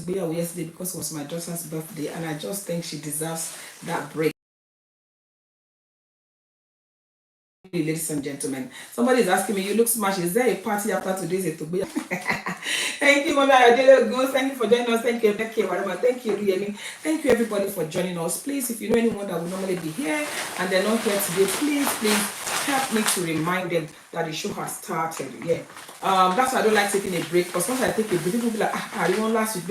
IGBEYAWO yesterday because it was my daughter's birthday, and I just think she deserves that break. Ladies and gentlemen, somebody is asking me, you look smashed. Is there a party after today's ETO IGBEYAWO? Thank you, Mommy Ayodele. Thank you for joining us. Thank you, whatever. Thank you, Riemi. Thank you, everybody, for joining us. Please, if you know anyone that would normally be here and they're not here today, please help me to remind them that the show has started. Yeah. That's why I don't like taking a break. Because once I take a break, people will be like, you want last week?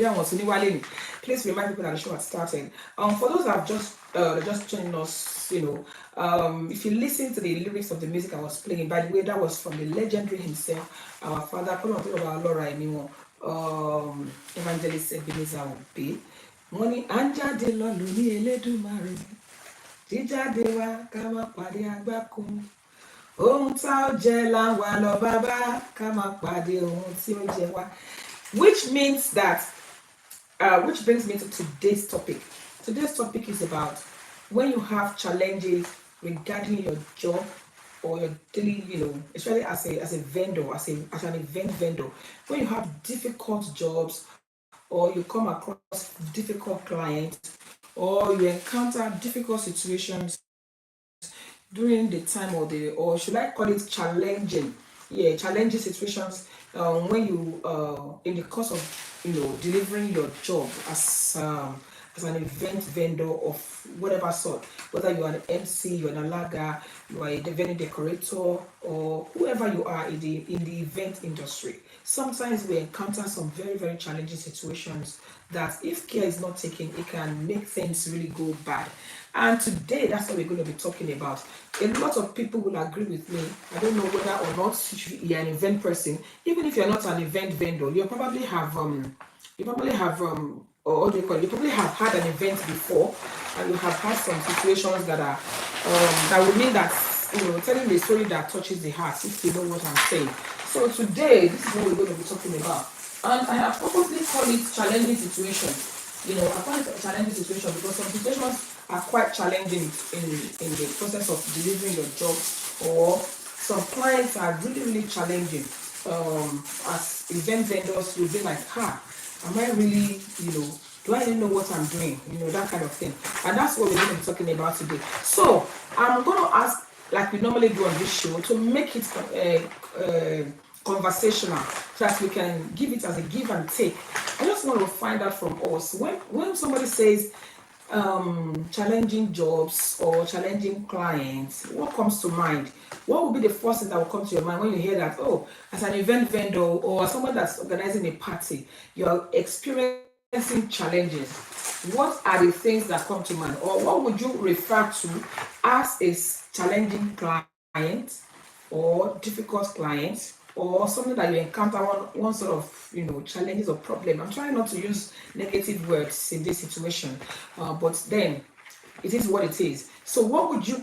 Please remind people that the show has started. For those that have just joined us, if you listen to the lyrics of the music I was playing, by the way, that was from the legendary himself, our father, Evangelist Ebenezer Obey. Money anja de lo luni Elédùmarè. Jíjáde wa ká má pàdé àgbákò. Ohun tá ó jẹ là ń wá lọ bàbá, ká má pàdé ohun tí ó jẹ wá. Which means that, which brings me to today's topic. Today's topic is about when you have challenges regarding your job or your daily, especially as a vendor, as an event vendor, when you have difficult jobs or you come across difficult clients or you encounter difficult situations during the time or should I call it challenging situations when you in the course of delivering your job as an event vendor of whatever sort, whether you are an MC, you're an alaga, you are a venue decorator, or whoever you are in the event industry. Sometimes we encounter some very, very challenging situations that if care is not taken, it can make things really go bad. And today, that's what we're going to be talking about. A lot of people will agree with me. I don't know whether or not you're an event person. Even if you're not an event vendor, you probably have or what do you call it? You probably have had an event before, and you have had some situations that are that would mean that telling the story that touches the heart, if you know what I'm saying. So today, this is what we're going to be talking about, and I have purposely called it challenging situation. I call it a challenging situation because some situations are quite challenging in the process of delivering your job, or some clients are really, really challenging. As event vendors, you'll be like, am I really, do I even know what I'm doing? That kind of thing. And that's what we're going to be talking about today. So I'm going to ask, like we normally do on this show, to make it conversational so that we can give it as a give and take. I just want to find out from us, when somebody says challenging jobs or challenging clients, what comes to mind? What would be the first thing that will come to your mind when you hear that, as an event vendor or as someone that's organizing a party, you're experiencing challenges? What are the things that come to mind? Or what would you refer to as a challenging client or difficult client, or something that you encounter one sort of challenges or problem? I'm trying not to use negative words in this situation, but then it is what it is. So what would you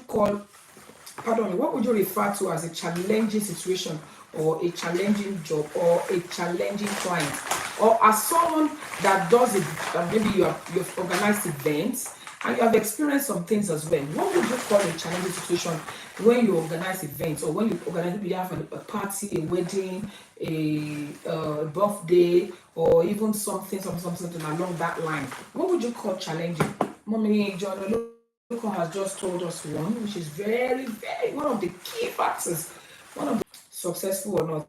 refer to as a challenging situation or a challenging job or a challenging client, or as someone that does it? Maybe you've organized events and you have experienced some things as well. What would you call a challenging situation when you organize events, or when you have a party, a wedding, a birthday, or even something along that line? What would you call challenging? Mommy John Oloko has just told us one, which is very, very one of the key factors, one of the successful or not.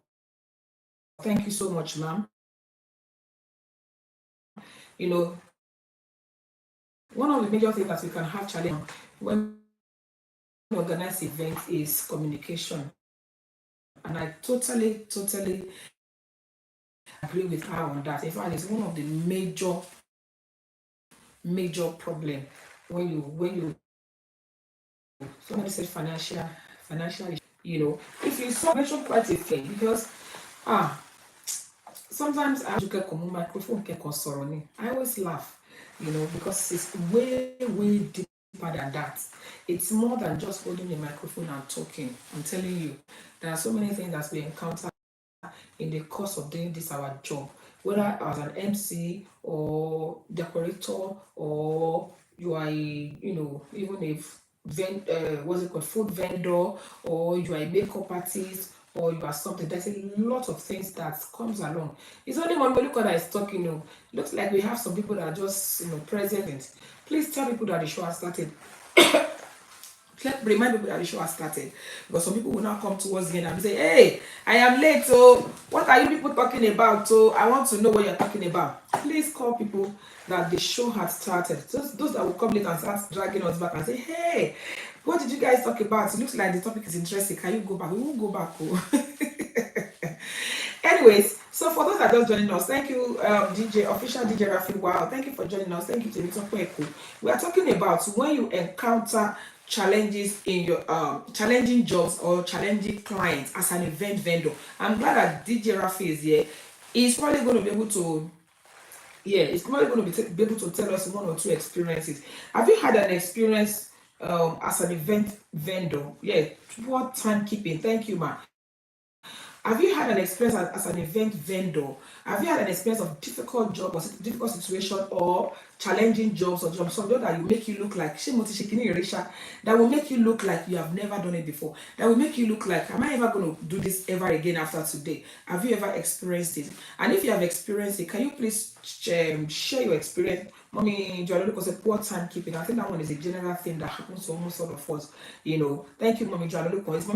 Thank you so much, ma'am. One of the major things that we can have challenge when we organize events is communication. And I totally agree with her on that. In fact, it's one of the major problem when you somebody said financial if you saw mention quite a thing, because sometimes I get microphone I always laugh, because it's way deeper than that. It's more than just holding a microphone and talking. I'm telling you, there are so many things that we encounter in the course of doing this our job, whether as an MC or decorator, or you are even a food vendor, or you are a makeup artist, or you are something. There's a lot of things that comes along. It's only one Moluko that is talking. Looks like we have some people that are just present. Please tell people that the show has started. Remind people that the show has started, because some people will now come towards the end and say, "Hey, I am late. So what are you people talking about? So I want to know what you're talking about." Please call people that the show has started. Those that will come late and start dragging us back and say, "Hey, what did you guys talk about? It looks like the topic is interesting. Can you go back?" We won't go back. Anyways, so for those that are just joining us, thank you, official DJ Rafi. Wow, thank you for joining us. Thank you to Mito. We are talking about when you encounter challenges in your challenging jobs or challenging clients as an event vendor. I'm glad that DJ Rafi is here. He's probably going to be able to, it's probably going to be able to tell us one or two experiences. Have you had an experience as an event vendor? Yeah, poor timekeeping. Thank you, ma. Have you had an experience as an event vendor? Have you had an experience of difficult job or difficult situation or challenging jobs or jobs, something that will make you look like that will make you look like you have never done it before? That will make you look like, am I ever going to do this ever again after today? Have you ever experienced it? And if you have experienced it, can you please share your experience? Mommy Joanoluko said poor timekeeping. I think that one is a general thing that happens to almost all of us. Thank you, Mommy Joanoluko.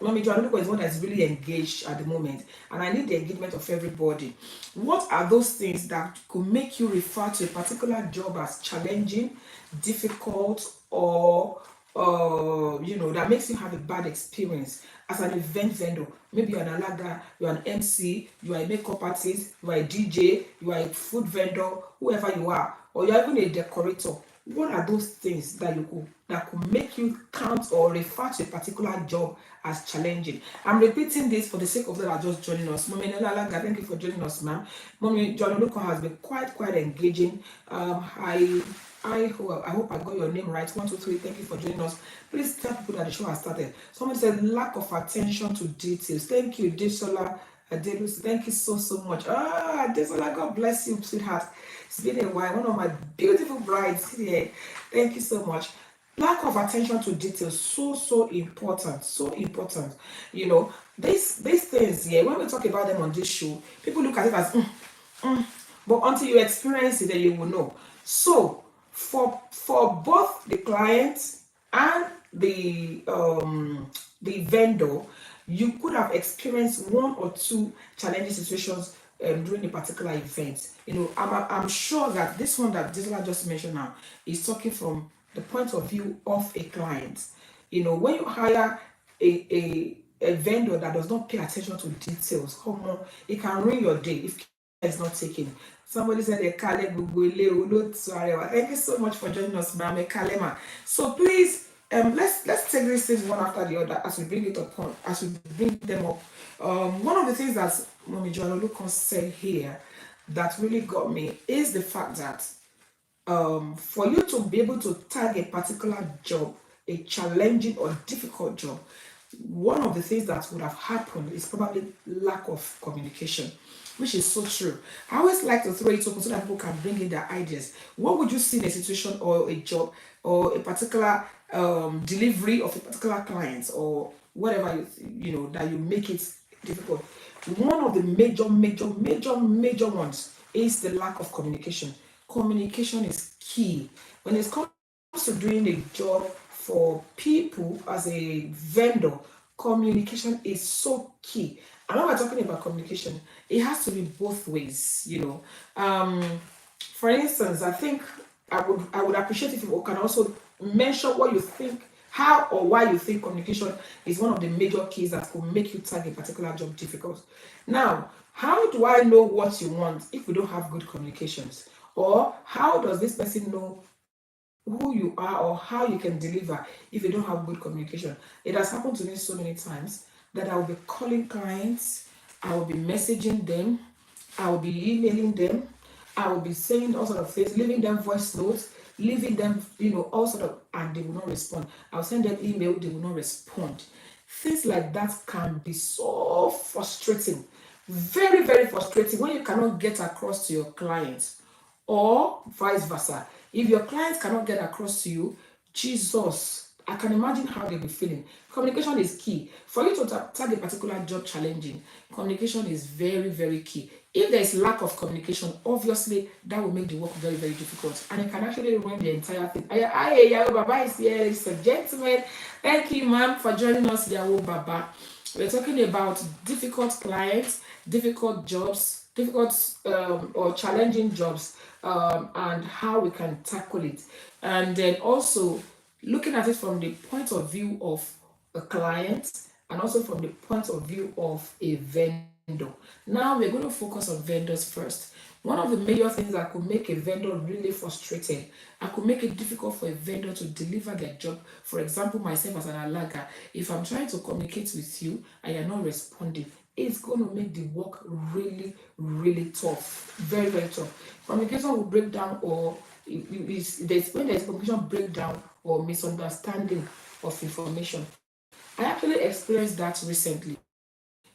Mommy Joanoluko is one that's really engaged at the moment, and I need the engagement of everybody. What are those things that could make you refer to a particular job as challenging, difficult, or that makes you have a bad experience as an event vendor? Maybe you're an alaga, you're an MC, you are a makeup artist, you are a DJ, you are a food vendor, whoever you are, or you're even a decorator. What are those things that could make you count or refer to a particular job as challenging? I'm repeating this for the sake of those that are just joining us. Mommy Nalalaga, thank you for joining us, ma'am. Mommy John Oluko has been quite engaging. I hope I got your name right. 1, 2, 3. Thank you for joining us. Please tell people that the show has started. Someone said lack of attention to details. Thank you, Desola. Thank you so much. Desola, God bless you, sweetheart. It's been a while. One of my beautiful brides here. Thank you so much. Lack of attention to details, so important, so important. These things here, when we talk about them on this show, people look at it as but until you experience it, then you will know. So for both the client and the vendor, you could have experienced one or two challenging situations during a particular event. I'm sure that this one that Gisela just mentioned now is talking from the point of view of a client. When you hire a vendor that does not pay attention to details, it can ruin your day if care is not taken. Somebody said, thank you so much for joining us, Ma'am Kalema. So please, let's take these things one after the other as we bring them up. One of the things that Mommy Joanoluko said here that really got me is the fact that for you to be able to tag a particular job, a challenging or difficult job, one of the things that would have happened is probably lack of communication, which is so true. I always like to throw it open so that people can bring in their ideas. What would you see in a situation or a job or a particular delivery of a particular client or whatever that you make it difficult? One of the major ones is the lack of communication. Communication is key when it comes to doing a job for people as a vendor. Communication is so key. And when we're talking about communication, it has to be both ways. For instance, I think I would appreciate if you can also mention what you think, how or why you think communication is one of the major keys that will make you tag a particular job difficult. Now, how do I know what you want if we don't have good communications? Or how does this person know who you are or how you can deliver if you don't have good communication? It has happened to me so many times that I will be calling clients, I will be messaging them, I will be emailing them, I will be saying all sort of things, leaving them voice notes, leaving them, all sort of, and they will not respond. I'll send them email, they will not respond. Things like that can be so frustrating, very, very frustrating when you cannot get across to your clients, or vice versa. If your clients cannot get across to you, Jesus, I can imagine how they'll be feeling. Communication is key. For you to tag a particular job challenging, communication is very, very key. If there is lack of communication, obviously that will make the work very, very difficult. And it can actually ruin the entire thing. Yawo Baba is here, ladies and gentlemen. Thank you, ma'am, for joining us, Yawo Baba. We're talking about difficult clients, difficult jobs, difficult or challenging jobs, and how we can tackle it. And then also looking at it from the point of view of a client and also from the point of view of a vendor. Now we're going to focus on vendors first. One of the major things that could make a vendor really frustrated, I could make it difficult for a vendor to deliver their job. For example, myself as an alaga, if I'm trying to communicate with you and you're not responding, it's going to make the work really, really tough. Very, very tough. Communication will break down, or when there's communication breakdown or misunderstanding of information. I actually experienced that recently.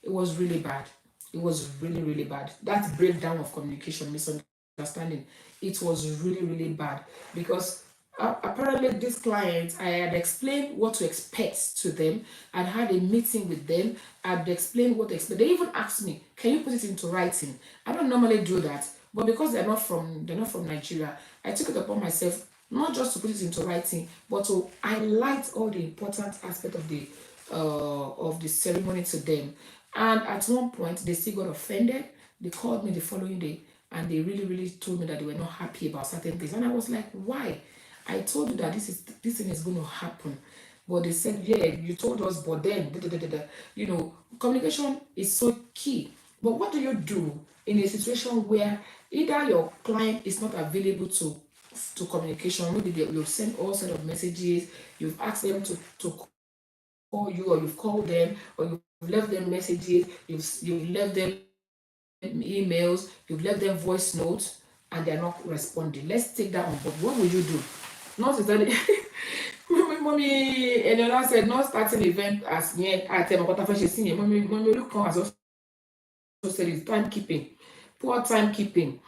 It was really bad. It was really, really bad. That breakdown of communication, misunderstanding, it was really, really bad because apparently this client, I had explained what to expect to them. I had a meeting with them. I'd explained what to expect. They even asked me, "Can you put it into writing?" I don't normally do that, but because they're not from Nigeria, I took it upon myself not just to put it into writing, but to highlight all the important aspect of the ceremony to them. And at one point, they still got offended. They called me the following day and they really, really told me that they were not happy about certain things. And I was like, why? I told you that this thing is going to happen. But they said, yeah, you told us, but then, da, da, da, da, da. Communication is so key. But what do you do in a situation where either your client is not available to communication? Maybe you've sent all sort of messages, you've asked them to call you, or you've called them, or you've left them messages, you've left them emails, you've left them voice notes, and they're not responding. Let's take that on board. What would you do? Not exactly. Mommy, and I said, not starting event as yet. I tell my what I've seen. Mommy, look, as also said, it's timekeeping, poor timekeeping.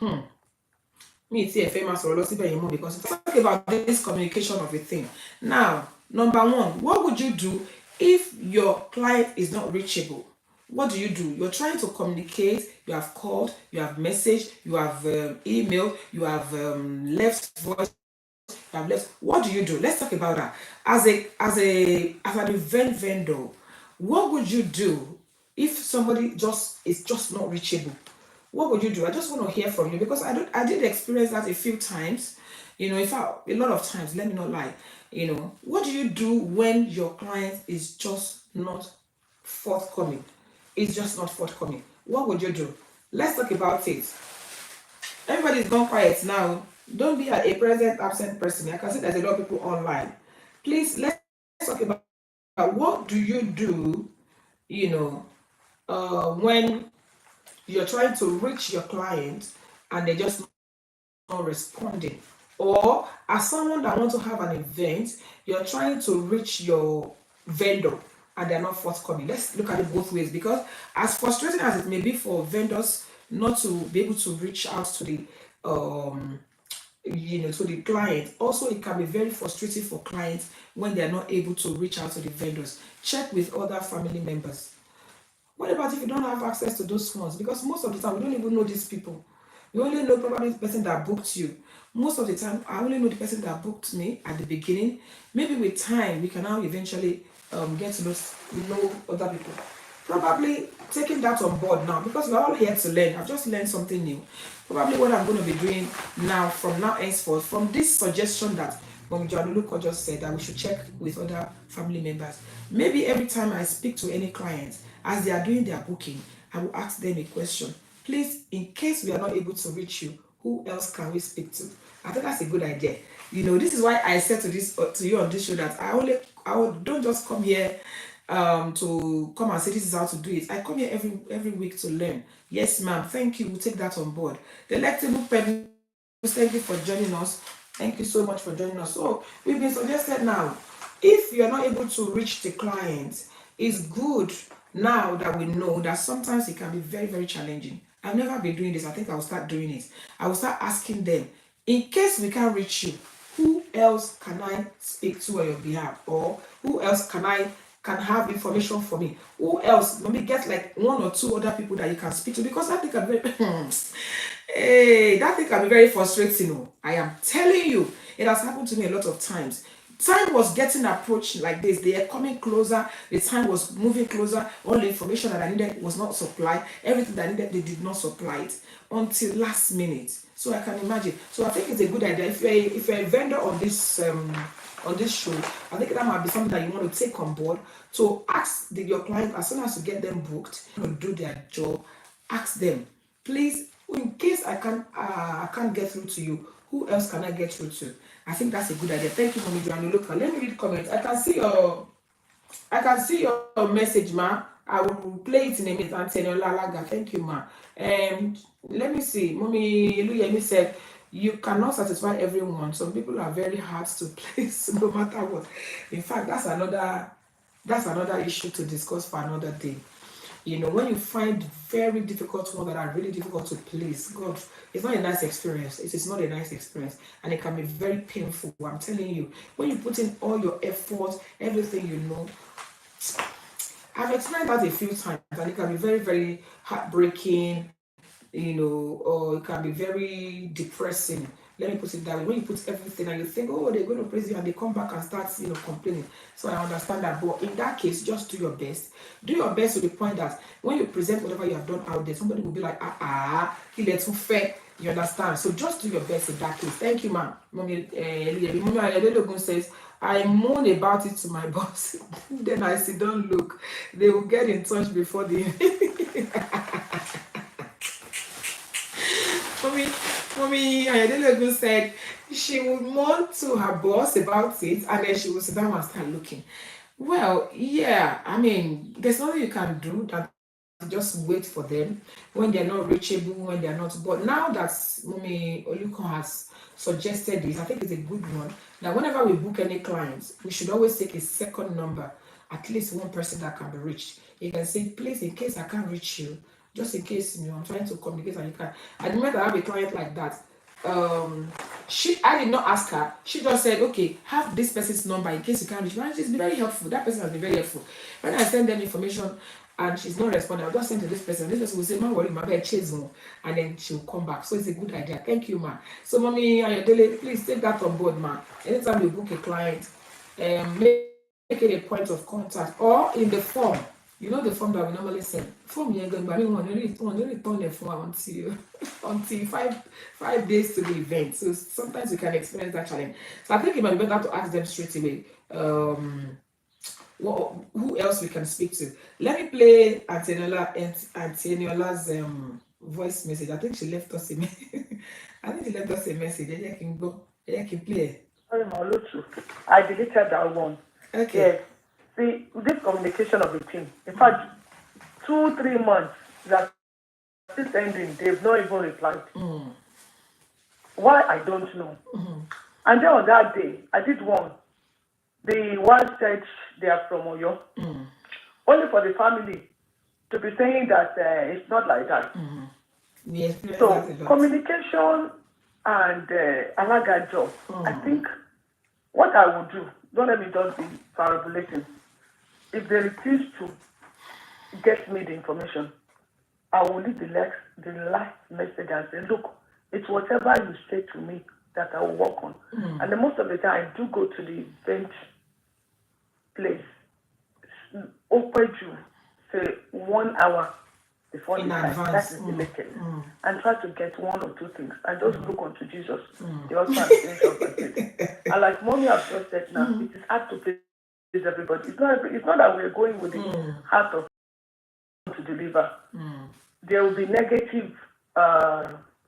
Me, it's a famous or lossy because it's talk about this communication of a thing. Now, number one, what would you do if your client is not reachable? What do? You're trying to communicate, you have called, you have messaged, you have emailed, you have left voice, you have left. What do? Let's talk about that. As an event vendor, what would you do if somebody is just not reachable? What would you do? I just want to hear from you because I did experience that a few times. In fact, a lot of times, let me not lie. What do you do when your client is just not forthcoming? It's just not forthcoming. What would you do? Let's talk about it. Everybody's gone quiet now. Don't be a present absent person. I can see there's a lot of people online. Please, let's talk about what do you do, when you're trying to reach your client and they're just not responding. Or as someone that wants to have an event, you're trying to reach your vendor and they're not forthcoming. Let's look at it both ways because as frustrating as it may be for vendors not to be able to reach out to the to the client, also it can be very frustrating for clients when they're not able to reach out to the vendors. Check with other family members. What about if you don't have access to those funds? Because most of the time, we don't even know these people. We only know probably the person that booked you. Most of the time, I only know the person that booked me at the beginning. Maybe with time, we can now eventually get to know other people. Probably taking that on board now because we're all here to learn. I've just learned something new. Probably what I'm going to be doing now, from now henceforth, from this suggestion that Mom Januluko just said that we should check with other family members. Maybe every time I speak to any client, as they are doing their booking, I will ask them a question. Please, in case we are not able to reach you, who else can we speak to? I think that's a good idea. This is why I said to you on this show that I don't just come here to come and say this is how to do it. I come here every week to learn. Yes, ma'am. Thank you. We'll take that on board. Delectable Pebbles, thank you for joining us. Thank you so much for joining us. So we've been suggested now, if you're not able to reach the client, it's good now that we know that sometimes it can be very, very challenging. I've never been doing this. I think I'll start doing it. I will start asking them, in case we can't reach you, who else can I speak to on your behalf? Or who else can have information for me? Who else? Let me get like one or two other people that you can speak to, because that thing can be hey, that thing can be very frustrating. Oh. I am telling you, it has happened to me a lot of times. Time was getting approached like this. They are coming closer. The time was moving closer. All the information that I needed was not supplied. Everything that I needed, they did not supply it until last minute. So I can imagine. So I think it's a good idea. If you're a vendor on this show, I think that might be something that you want to take on board. So ask your client, as soon as you get them booked to do their job, ask them, please, in case I can't get through to you, who else can I get through to? I think that's a good idea. Thank you, Mommy Joanne. Look, let me read comments. I can see your message, ma. I will play it in a minute. Antonio Lalaga. Thank you, ma. Let me see. Mommy Luyemi said, you cannot satisfy everyone. Some people are very hard to please, no matter what. In fact, that's another issue to discuss for another day. You know, when you find very difficult ones that are really difficult to please, God, it's not a nice experience. It is not a nice experience, and it can be very painful. I'm telling you, when you put in all your effort, everything you know, I've experienced that a few times, and it can be very, very heartbreaking, you know, or it can be very depressing. Let me put it that way. When you put everything and you think, oh, they're going to praise you, and they come back and start, complaining. So I understand that. But in that case, just do your best. Do your best to the point that when you present whatever you have done out there, somebody will be like, he let you fair. You understand? So just do your best in that case. Thank you, ma'am. Mommy Adelogun says, I moan about it to my boss. Then I sit down, look. They will get in touch before the Mommy Adelogun said she would moan to her boss about it, and then she would sit down and start looking. Well, yeah, I mean, there's nothing you can do that just wait for them when they're not reachable, when they're not. But now that Mommy Oluko has suggested this, I think it's a good one. That whenever we book any clients, we should always take a second number, at least one person that can be reached. You can say, please, in case I can't reach you, just in case I'm trying to communicate and you can't. I remember I have a client like that. I did not ask her. She just said, okay, have this person's number in case you can't reach me. And she's been very helpful. That person has been very helpful. When I send them information and she's not responding, I'll just send to this person. This person will say, man, worry, my bed chase more. And then she'll come back. So it's a good idea. Thank you, ma. So, Mommy Ayodele, please take that on board, ma. Anytime you book a client, make it a point of contact or in the form. You know the form that we normally send. Form you're going to return the form until 5 days to the event. So sometimes you can experience that challenge. So I think it might be better to ask them straight away. Who else we can speak to? Let me play Antoniola's voice message. I think she left us a message. I can go. I can play. Sorry, Maulutu. I deleted that one. Okay. Yes. See, this communication of the team, in fact, 2-3 months that is ending, they've not even replied. Why, I don't know. And then on that day, I did one. The one said they are from Oyo. Only for the family to be saying that it's not like that. Yes, so, communication and alaga job, I think what I would do, don't let me just be parabolating. If they refuse to get me the information, I will leave the last message and say, look, it's whatever you say to me that I will work on. And then most of the time, I do go to the event place, open you, say 1 hour before the time. That is the latest. And try to get 1 or 2 things. And just look unto Jesus. The also and like Mommy has just said now, it is hard to please everybody. It's not that we're going with the heart of to deliver. There will be negative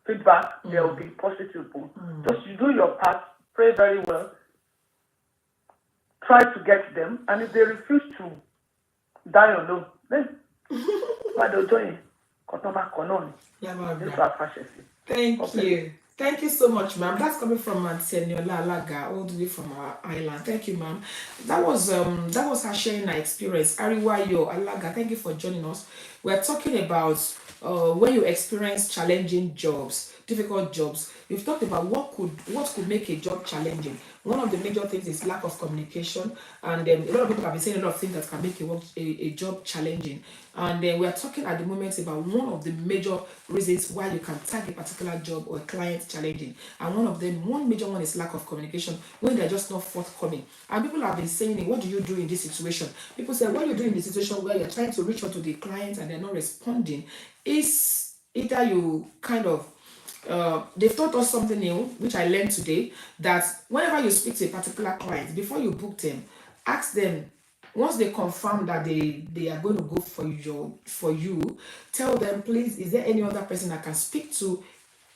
feedback. There will be positive one. Just you do your part, pray very well, try to get them, and if they refuse to die or no, then they'll join. Thank you. Thank you so much, ma'am. That's coming from Antoniola Alaga, all the way from our island. Thank you, ma'am. That was her sharing her experience. Ariwayo Alaga, thank you for joining us. We're talking about when you experience challenging jobs. difficult jobs. We've talked about what could make a job challenging. One of the major things is lack of communication, and a lot of people have been saying a lot of things that can make a job challenging. And we are talking at the moment about one of the major reasons why you can tag a particular job or a client challenging. And one major one is lack of communication, when they're just not forthcoming. And people have been saying, what do you do in this situation? People say, what you do in the situation where you're trying to reach out to the client and they're not responding is either you kind of they've taught us something new, which I learned today, that whenever you speak to a particular client, before you book them, ask them, once they confirm that they are going to go for you, tell them, please, is there any other person I can speak to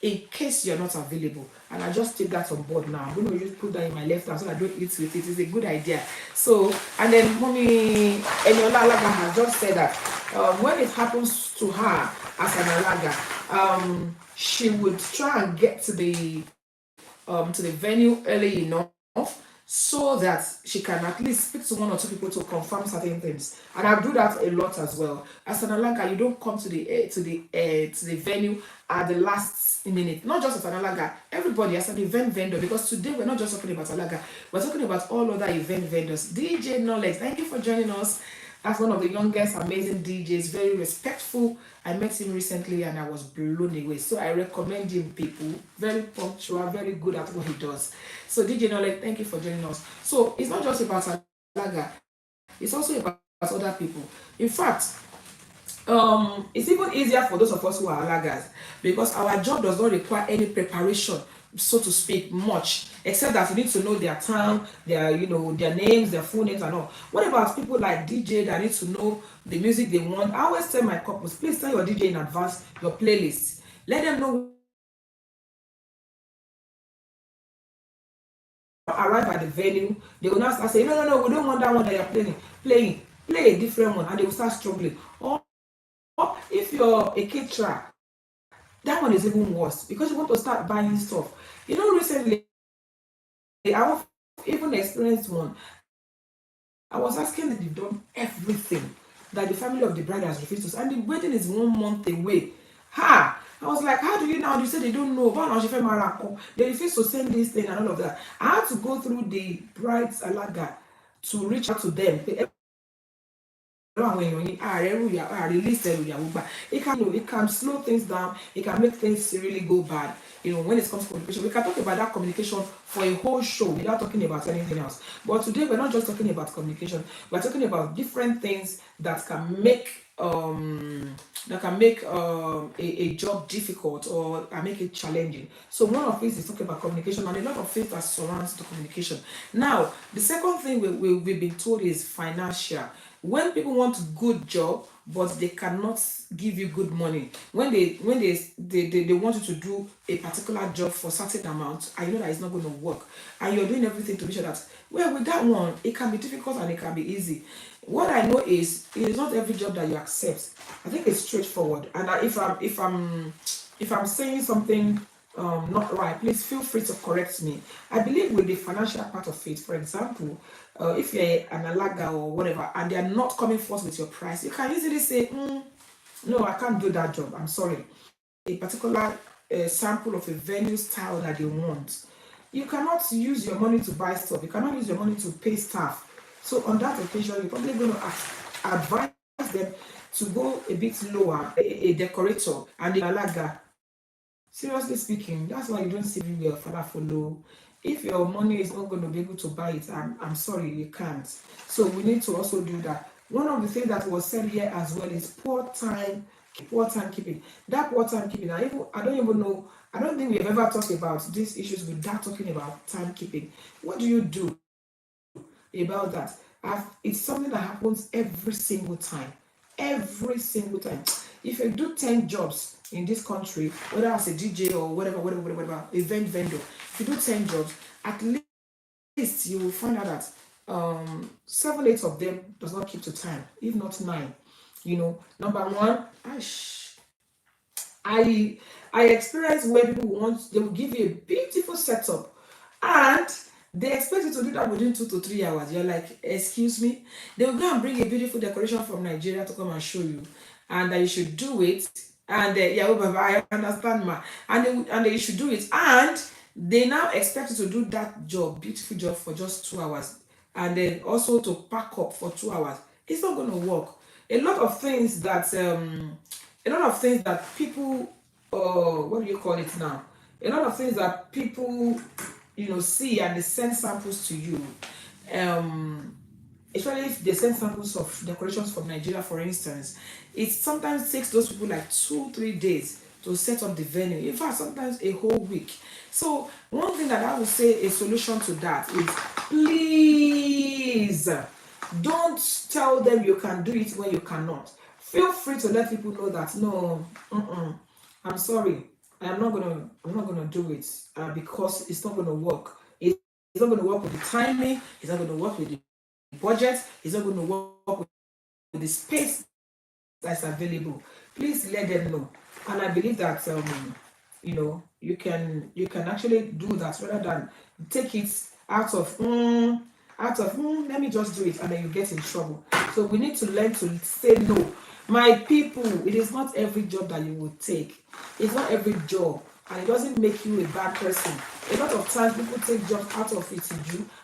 in case you're not available? And I just take that on board now. I'm going to just put that in my left hand so I don't eat with it. It's a good idea. So, and then Mommy Eniola Alaga has just said that when it happens to her as an Alaga, she would try and get to the venue early enough so that she can at least speak to one or two people to confirm certain things. And I do that a lot as well. As an Alaga, you don't come to the venue at the last minute. Not just as an Alaga, everybody as an event vendor, because today we're not just talking about Alaga, we're talking about all other event vendors. DJ Knowledge, thank you for joining us. That's one of the youngest, amazing DJs, very respectful. I met him recently and I was blown away. So I recommend him, people. Very punctual, very good at what he does. So DJ Knowledge, thank you for joining us. So it's not just about Alaga, it's also about other people. In fact, it's even easier for those of us who are Alagas, because our job does not require any preparation, so to speak, much, except that you need to know their town, their their names, their full names and all. What about people like DJ that need to know the music they want? I always tell my couples, please tell your DJ in advance your playlist. Let them know arrive at the venue. They will not start saying, no, we don't want that one that you're playing. Play a different one, and they will start struggling. Or if you're a caterer, that one is even worse, because you want to start buying stuff. Recently, I've even experienced one. I was asking that they've done everything, that the family of the bride has refused us, and the wedding is 1 month away. I was like, how do you know? They said they don't know. They refuse to send this thing and all of that. I had to go through the bride's Alaga to reach out to them. It can slow things down, it can make things really go bad. When it comes to communication, we can talk about that communication for a whole show without talking about anything else. But today we're not just talking about communication, we're talking about different things that can make a job difficult or make it challenging. So one of these is talking about communication, and a lot of things that surrounds the communication. Now, the second thing we've been told is financial. When people want a good job but they cannot give you good money, when they want you to do a particular job for a certain amount, I know that it's not going to work, and you're doing everything to be sure that, well, with that one it can be difficult and it can be easy. What I know is, it is not every job that you accept. I think it's straightforward, and if I'm saying something not right, please feel free to correct me. I believe with the financial part of it, for example, if you're an Alaga or whatever, and they are not coming forth with your price, you can easily say, no, I can't do that job, I'm sorry. A particular sample of a venue style that they want, you cannot use your money to buy stuff, you cannot use your money to pay staff. So on that occasion, you're probably going to advise them to go a bit lower, a decorator and the Alaga. Seriously speaking, that's why you don't see me well, Father Follow. If your money is not going to be able to buy it, I'm sorry, you can't. So we need to also do that. One of the things that was said here as well is poor time keeping. That poor time keeping, I don't even know, I don't think we have ever talked about these issues without talking about timekeeping. What do you do about that? It's something that happens every single time. Every single time. If you do 10 jobs in this country, whether as a DJ or whatever, event vendor, if you do 10 jobs, at least you will find out that 7, 8 of them does not keep to time, if not 9. Number one, I experienced where people they will give you a beautiful setup, and they expect you to do that within 2 to 3 hours. You're like, excuse me? They will go and bring a beautiful decoration from Nigeria to come and show you, and that you should do it And yeah, oh, Baba, I understand, ma. And they should do it. And they now expect you to do that job, beautiful job, for just 2 hours, and then also to pack up for 2 hours. It's not going to work. A lot of things that people, what do you call it now? A lot of things that people, see, and they send samples to you. Um, Especially if they send samples of decorations from Nigeria, for instance, it sometimes takes those people like 2 3 days to set up the venue. In fact, sometimes a whole week. So one thing that I would say a solution to that is, please don't tell them you can do it when you cannot. Feel free to let people know that no, I'm sorry, I'm not gonna do it, because it's not gonna work. It's not gonna work with the timing. It's not gonna work with the budget. It's not going to work with the space that's available. Please let them know. And I believe that you can actually do that, rather than take it out of let me just do it, and then you get in trouble. So we need to learn to say no. My people, it is not every job that you will take. It's not every job, and it doesn't make you a bad person. A lot of times people take jobs out of it,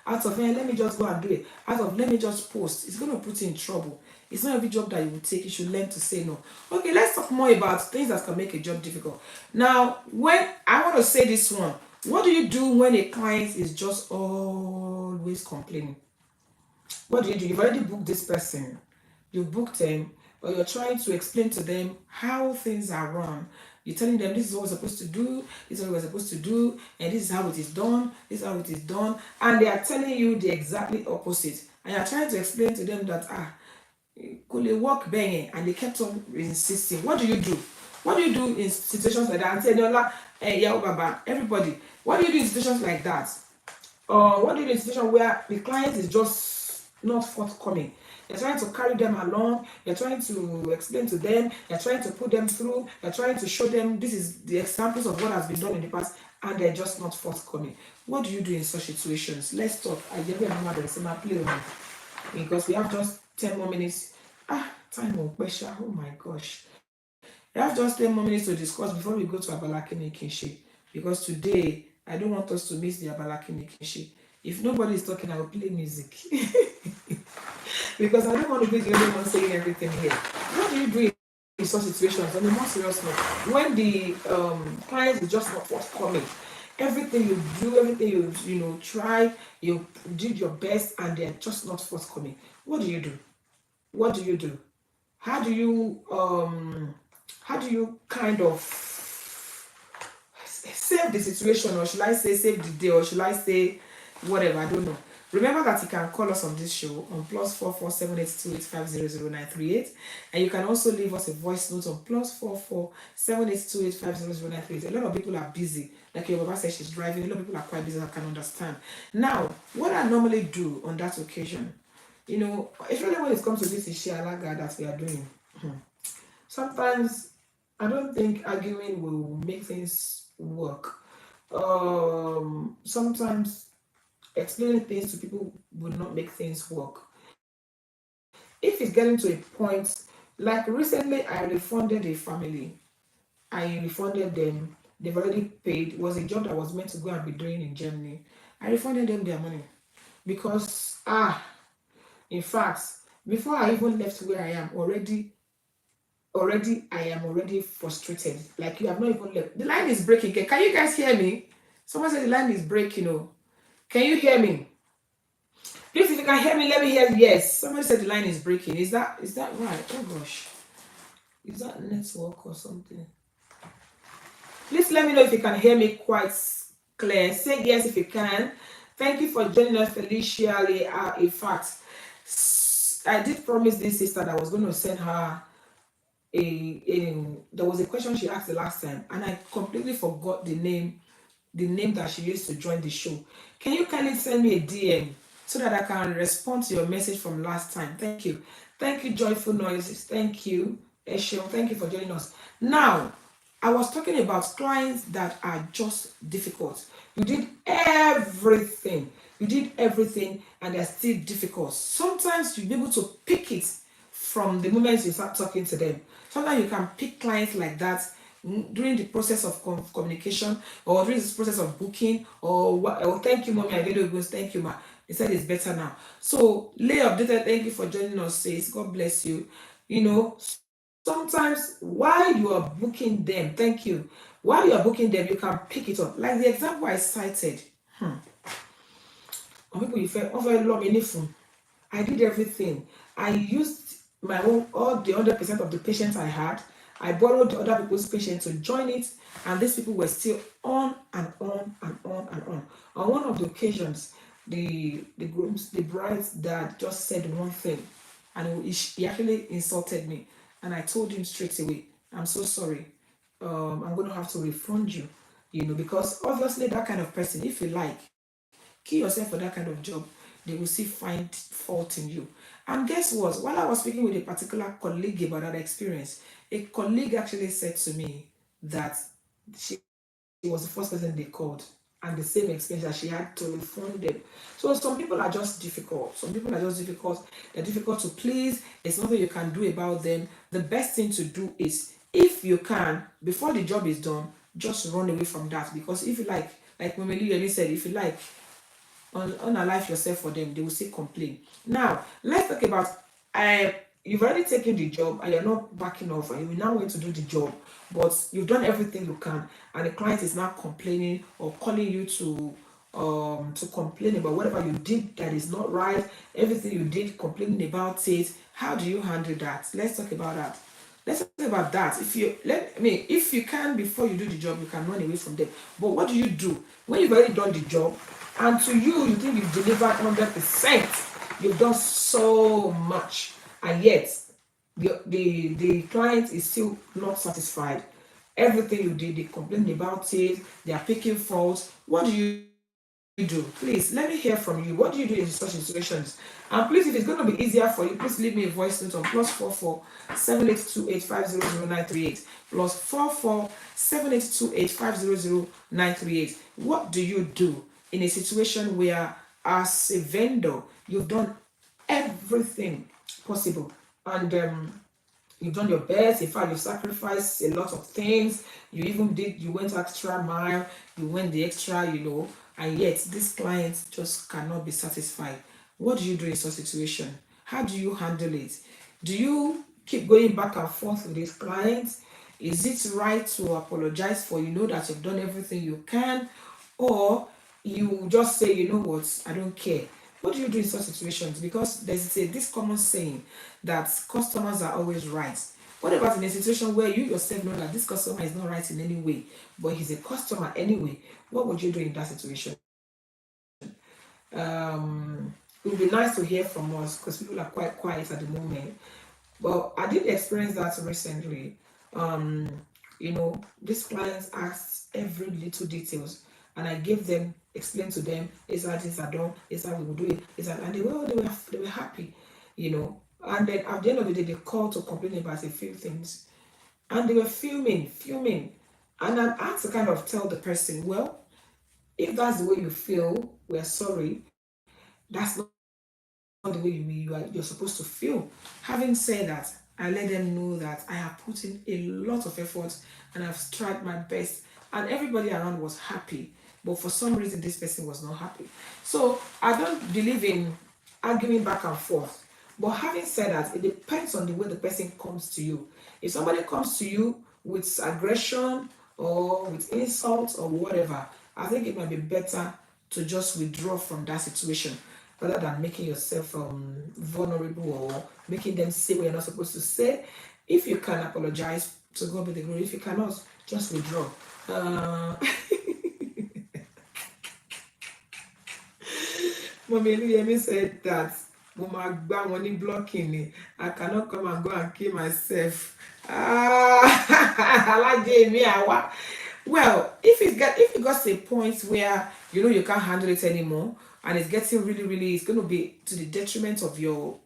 out of, let me just go and do it, out of, let me just post. It's going to put you in trouble. It's not every job that you will take. You should learn to say no. Okay, let's talk more about things that can make a job difficult. Now, when I want to say this one, what do you do when a client is just always complaining? What do you do? You've already booked this person, you booked them, but you're trying to explain to them how things are run. You're telling them this is what we're supposed to do, this is what we're supposed to do, and this is how it is done, this is how it is done, and they are telling you the exactly opposite. And you're trying to explain to them that could they work bang, and they kept on insisting. What do you do? What do you do in situations like that? And say, Nola, yeah, Baba, everybody, what do you do in situations like that? Or what do you do in a situation where the client is just not forthcoming? You're trying to carry them along, you're trying to explain to them, you're trying to put them through, you're trying to show them this is the examples of what has been done in the past, and they're just not forthcoming. What do you do in such situations? Let's talk. I give you a number, play with me, because we have just 10 more minutes. Time of pressure. Oh my gosh. We have just 10 more minutes to discuss before we go to Abalaki Kinship. Because today, I don't want us to miss the Abalaki Kinship. If nobody is talking, I will play music. Because I don't want to be the only one saying everything here. What do you do in such situations? On a more serious note, when the client is just not forthcoming, everything you do, everything you try, you did your best, and they're just not forthcoming. What do you do? What do you do? How do you kind of save the situation, or should I say save the day, or should I say whatever? I don't know. Remember that you can call us on this show on +447828500938, and you can also leave us a voice note on +447828500938. A lot of people are busy, like your Baba said, she's driving. A lot of people are quite busy. I can understand. Now, what I normally do on that occasion, especially when it comes to this issue alaga that we are doing, sometimes I don't think arguing will make things work. Sometimes explaining things to people will not make things work. If it's getting to a point, like recently, I refunded a family. I refunded them. They've already paid. It was a job that was meant to go and be doing in Germany. I refunded them their money because in fact, before I even left where I am, I am already frustrated. Like, you have not even left. The line is breaking. Can you guys hear me? Someone said the line is breaking. Can you hear me? Please, if you can hear me, let me hear yes. Somebody said the line is breaking. Is that right? Oh gosh. Is that network or something? Please let me know if you can hear me quite clear. Say yes if you can. Thank you for joining us, Felicia. In fact, I did promise this sister that I was going to send her there was a question she asked the last time, and I completely forgot the name that she used to join the show. Can you kindly send me a DM so that I can respond to your message from last time? Thank you. Thank you, Joyful Noises. Thank you, Eshion. Thank you for joining us. Now, I was talking about clients that are just difficult. You did everything, and they're still difficult. Sometimes you'll be able to pick it from the moment you start talking to them. Sometimes you can pick clients like that during the process of communication, or during this process of booking, or what, or thank you, mommy, I did it, thank you, ma. They said it's better now. So, lay updated, thank you for joining us, says, God bless you. You know, sometimes while you are booking them, thank you, while you are booking them, you can pick it up. Like the example I cited, people you felt over long anything. I did everything. I used my own, all the 100% of the patients I had. I borrowed other people's patients to join it, and these people were still on and on and on and on. On one of the occasions, the grooms, the bride's dad just said one thing, and he actually insulted me, and I told him straight away, "I'm so sorry. I'm going to have to refund you, because obviously that kind of person, if you like, kill yourself for that kind of job, they will still find fault in you." And guess what? While I was speaking with a particular colleague about that experience, a colleague actually said to me that she was the first person they called, and the same experience that she had to refund them. So some people are just difficult. Some people are just difficult. They're difficult to please. There's nothing you can do about them. The best thing to do is, if you can, before the job is done, just run away from that. Because if you like Momeli said, if you like, unalive yourself for them, they will still complain. Now, let's talk about you've already taken the job and you're not backing off, and you now want to do the job, but you've done everything you can, and the client is now complaining or calling you to complain about whatever you did that is not right, everything you did, complaining about it. How do you handle that? Let's talk about that. Let's talk about that. If you can, before you do the job, you can run away from them. But what do you do when you've already done the job, and to you think you've delivered 100%? You've done so much, and yet the client is still not satisfied. Everything you did, they complain about it. They are picking faults. What do you do? Please let me hear from you. What do you do in such situations? And please, if it's going to be easier for you, please leave me a voice note on +44 7828 500 938 +44 7828 500 938. What do you do in a situation where, as a vendor, you've done everything possible, and you've done your best? In fact, you sacrificed a lot of things. You went extra mile, you went the extra, and yet this client just cannot be satisfied. What do you do in such situation? How do you handle it? Do you keep going back and forth with this client? Is it right to apologize for, that you've done everything you can? Or you just say, you know what, I don't care? What do you do in such situations? Because there's this common saying that customers are always right. What about in a situation where you yourself know that this customer is not right in any way, but he's a customer anyway? What would you do in that situation? It would be nice to hear from us, because people are quite quiet at the moment. But I did experience that recently. These clients asked every little details, and I gave them, explained to them, is that this are done, is that we will do it, is that, and they were happy, And then at the end of the day, they called to complain about a few things, and they were fuming, and I had to kind of tell the person, well, if that's the way you feel, we're sorry. That's not the way you're supposed to feel. Having said that, I let them know that I have put in a lot of effort and I've tried my best, and everybody around was happy. But for some reason, this person was not happy. So I don't believe in arguing back and forth. But having said that, it depends on the way the person comes to you. If somebody comes to you with aggression or with insults or whatever, I think it might be better to just withdraw from that situation, rather than making yourself vulnerable or making them say what you're not supposed to say. If you can apologize, to God be the glory. If you cannot, just withdraw. Mommy Yemi said that money blocking me. I cannot come and go and kill myself. Well, if it got to a point where you can't handle it anymore, and it's getting really, it's going to be to the detriment of your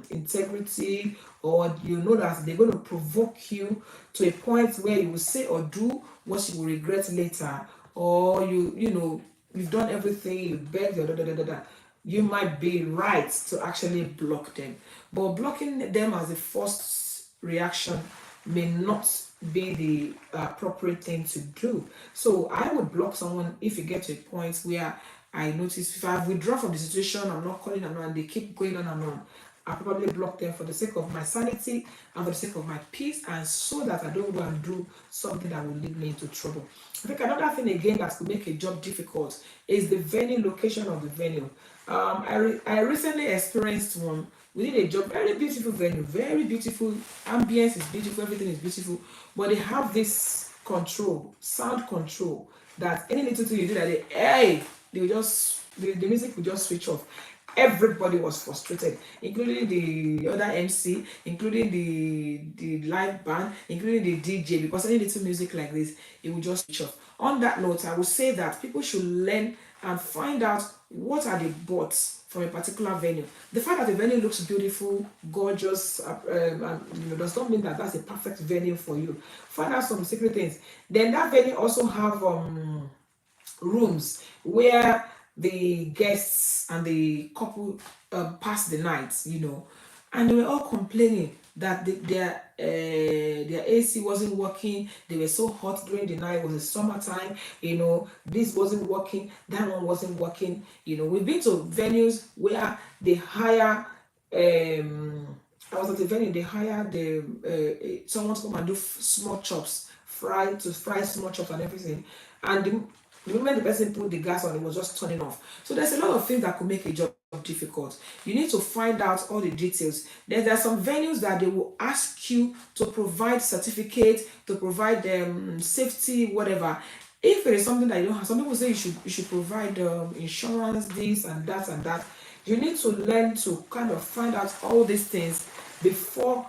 integrity, or that they're going to provoke you to a point where you will say or do what you will regret later, or you've done everything, you begged, you might be right to actually block them. But blocking them as a first reaction may not be the appropriate thing to do. So I would block someone if you get to a point where I notice if I withdraw from the situation, I'm not calling them and they keep going on and on. I probably block them for the sake of my sanity and for the sake of my peace, and so that I don't go and do something that will lead me into trouble. I think another thing again that could make a job difficult is the venue, location of the venue. I recently experienced one. We did a job, very beautiful venue, very beautiful. Ambience is beautiful, everything is beautiful, but they have this control, sound control, that any little thing you do that they will just the music will just switch off. Everybody was frustrated, including the other MC, including the live band, including the DJ, because any little music like this, it will just switch off. On that note, I will say that people should learn and find out what are the bots from a particular venue. The fact that the venue looks beautiful, gorgeous, does not mean that that's a perfect venue for you. Find out some secret things. Then that venue also have rooms where the guests and the couple passed the night, and they were all complaining that their AC wasn't working. They were so hot during the night. It was the summertime. This wasn't working. That one wasn't working. We've been to venues where they hire. I was at the venue. They hired someone to come and do small chops, fry small chops and everything, and the moment the person put the gas on, it was just turning off. So there's a lot of things that could make a job difficult. You need to find out all the details. There are some venues that they will ask you to provide certificate, to provide safety, whatever. If there is something that you don't have, some people say you should provide insurance, this and that and that. You need to learn to kind of find out all these things before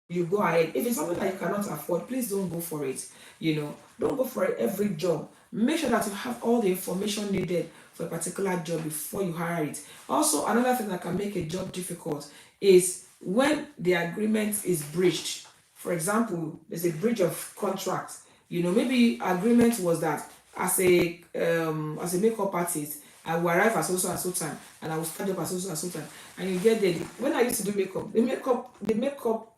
you go ahead. If it's something that you cannot afford, please don't go for it. Don't go for every job. Make sure that you have all the information needed for a particular job before you hire it. Also, another thing that can make a job difficult is when the agreement is breached. For example, there's a breach of contract. Maybe agreement was that as a makeup artist, I will arrive at so and so time, and I will start up at so and so time. And you get there. When I used to do makeup, the makeup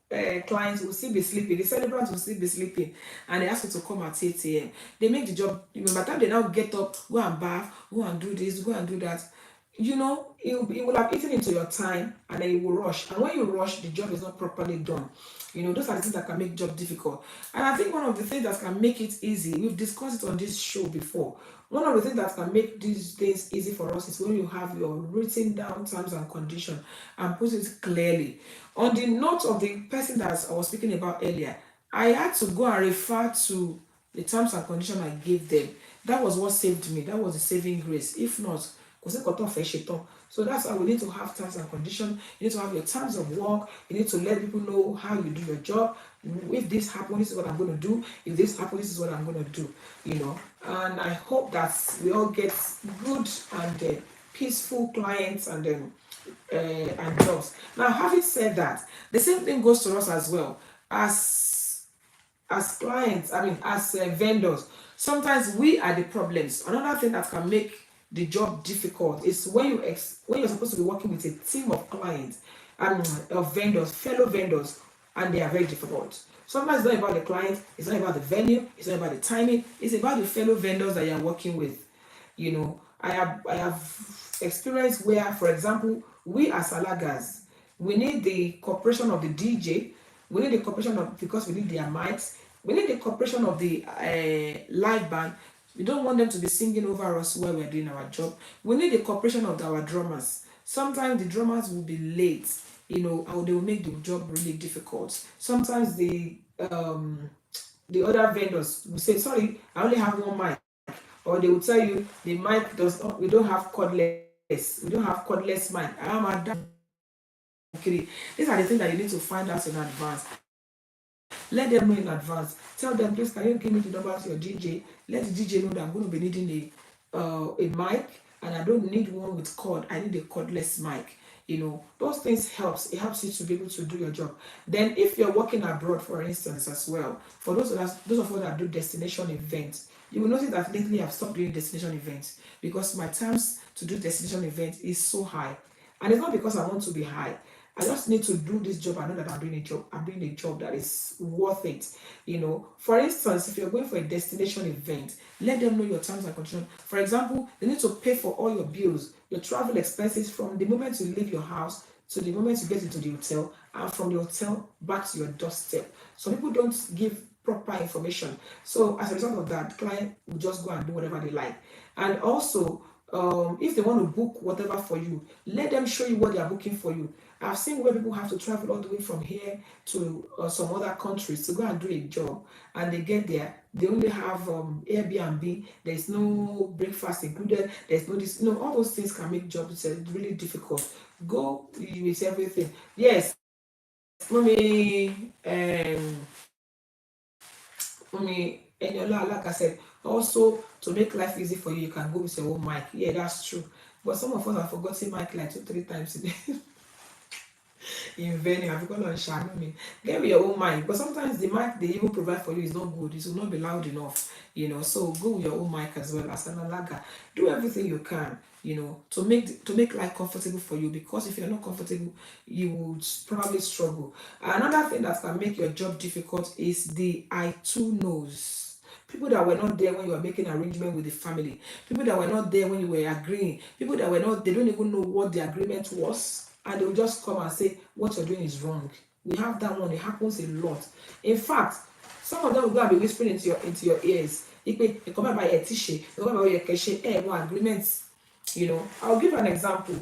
clients will still be sleeping, the celebrants will still be sleeping, and they ask you to come at 8 a.m. They make the job, by the time they now get up, go and bath, go and do this, go and do that, it will have eaten into your time, and then you will rush. And when you rush, the job is not properly done. Those are the things that can make job difficult. And I think one of the things that can make it easy, we've discussed it on this show before. One of the things that can make these things easy for us is when you have your written down terms and conditions and put it clearly. On the note of the person that I was speaking about earlier, I had to go and refer to the terms and conditions I gave them. That was what saved me. That was the saving grace. If not, so that's why we need to have terms and conditions. You need to have your terms of work. You need to let people know how you do your job. If this happens, this is what I'm going to do. If this happens, this is what I'm going to do. And I hope that we all get good and peaceful clients and jobs. Now, having said that, the same thing goes to us as well as clients. As vendors. Sometimes we are the problems. Another thing that can make the job difficult is when you're supposed to be working with a team of clients and of vendors, fellow vendors, and they are very difficult. Sometimes it's not about the client, it's not about the venue, it's not about the timing, it's about the fellow vendors that you're working with. I have experienced where, for example, we as Alagas, we need the cooperation of the DJ, we need the cooperation of, because we need their mics, we need the cooperation of the live band. We don't want them to be singing over us while we're doing our job. We need the cooperation of our drummers. Sometimes the drummers will be late, or they will make the job really difficult. Sometimes the other vendors will say, sorry, I only have one mic. Or they will tell you the mic we don't have cordless. We don't have cordless mic. These are the things that you need to find out in advance. Let them know in advance. Tell them, please, can you give me the number of your DJ? Let the DJ know that I'm going to be needing a mic, and I don't need one with cord. I need a cordless mic. Those things helps. It helps you to be able to do your job. Then, if you're working abroad, for instance, as well, for those of us that do destination events, You will notice that lately I've stopped doing destination events because my terms to do destination events is so high. And it's not because I want to be high. I just need to do this job. I know that I'm doing a job. I'm doing a job that is worth it. For instance, if you're going for a destination event, let them know your terms and conditions. For example, they need to pay for all your bills, your travel expenses from the moment you leave your house to the moment you get into the hotel, and from the hotel back to your doorstep. Some people don't give proper information. So as a result of that, the client will just go and do whatever they like. And also, if they want to book whatever for you, let them show you what they are booking for you. I've seen where people have to travel all the way from here to some other countries to go and do a job, and they get there, they only have Airbnb, there's no breakfast included, there's no this, all those things can make jobs really difficult. Go with everything. Yes, mommy, Eniola, like I said, also to make life easy for you, you can go with your own mic. Yeah, that's true. But some of us have forgotten mic like 2-3 times a day. In venue, I've gone on shadow me. Get with your own mic. But sometimes the mic they even provide for you is not good. It will not be loud enough. So go with your own mic as well as an alaga. Do everything you can, to make life comfortable for you, because if you're not comfortable, you would probably struggle. Another thing that can make your job difficult is the I too knows. People that were not there when you were making arrangement with the family, people that were not there when you were agreeing, people that were not, they don't even know what the agreement was, and they will just come and say what you're doing is wrong. We have that one. It happens a lot. In fact, some of them will go and be whispering into your ears. Agreements. I'll give an example.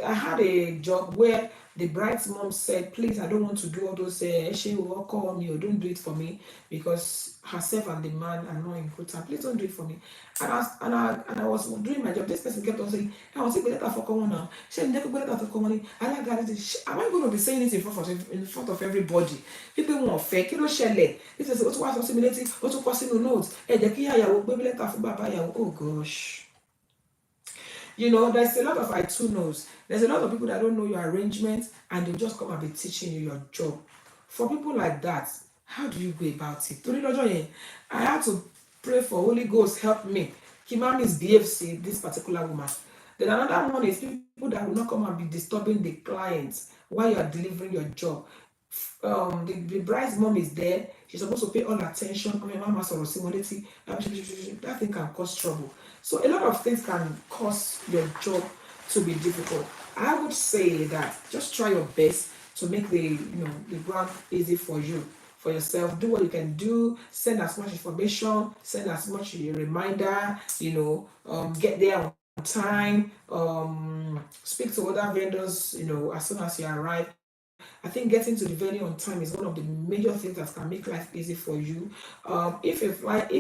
I had a job where the bride's mom said, please, I don't want to do all those she will call me, or don't do it for me, because herself and the man are not in good time. Please don't do it for me. And I was doing my job. This person kept on saying, I was saying, better for common now. She never better for common. I like that. Am I going to be saying it in front of everybody? People won't fake. You know, share. This is what's possibility, what's possible notes. Oh gosh. There's a lot of I too knows. There's a lot of people that don't know your arrangement, and they'll just come and be teaching you your job. For people like that, how do you go about it? I had to pray for Holy Ghost, help me. Kima misbehaves this particular woman. Then another one is people that will not come and be disturbing the clients while you are delivering your job. The bride's mom is there. She's supposed to pay all attention. That thing can cause trouble. So a lot of things can cause your job to be difficult. I would say that just try your best to make the ground easy for you, for yourself. Do what you can do. Send as much information. Send as much reminder. Get there on time. Speak to other vendors. As soon as you arrive. I think getting to the venue on time is one of the major things that can make life easy for you. If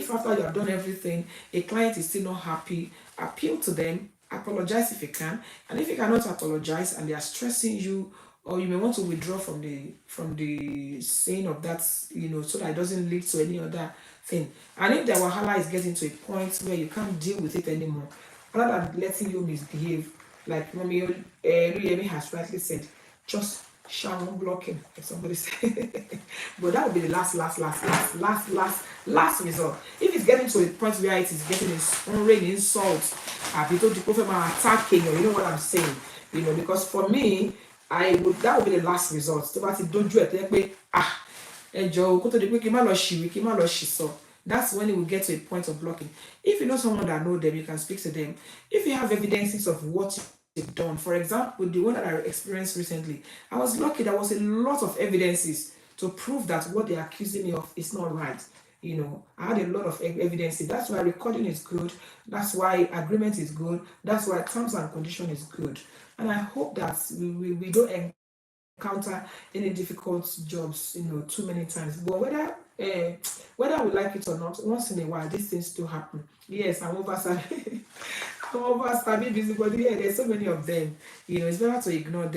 after you have done everything, a client is still not happy, appeal to them, apologize if you can, and if you cannot apologize and they are stressing you, or you may want to withdraw from the scene of that, so that it doesn't lead to any other thing. And if the wahala is getting to a point where you can't deal with it anymore, rather than letting you misbehave, like Mommy Luyemi has rightly said, just shadow blocking, if somebody said. But that would be the last resort. If it's getting to a point where it is getting an insult, because the prophet are attacking, or you know what I'm saying, because for me, that would be the last resort. So don't do it. That's when it will get to a point of blocking. If you know someone that knows them, you can speak to them. If you have evidences of what you've done, for example, the one that I experienced recently, I was lucky. There was a lot of evidences to prove that what they're accusing me of is not right. I had a lot of evidence. That's why recording is good. That's why agreement is good. That's why terms and condition is good. And I hope that we don't encounter any difficult jobs, too many times. But whether we like it or not, once in a while, these things still happen. Yes, I'm over busybody. Yeah, there's so many of them. It's better to ignore them.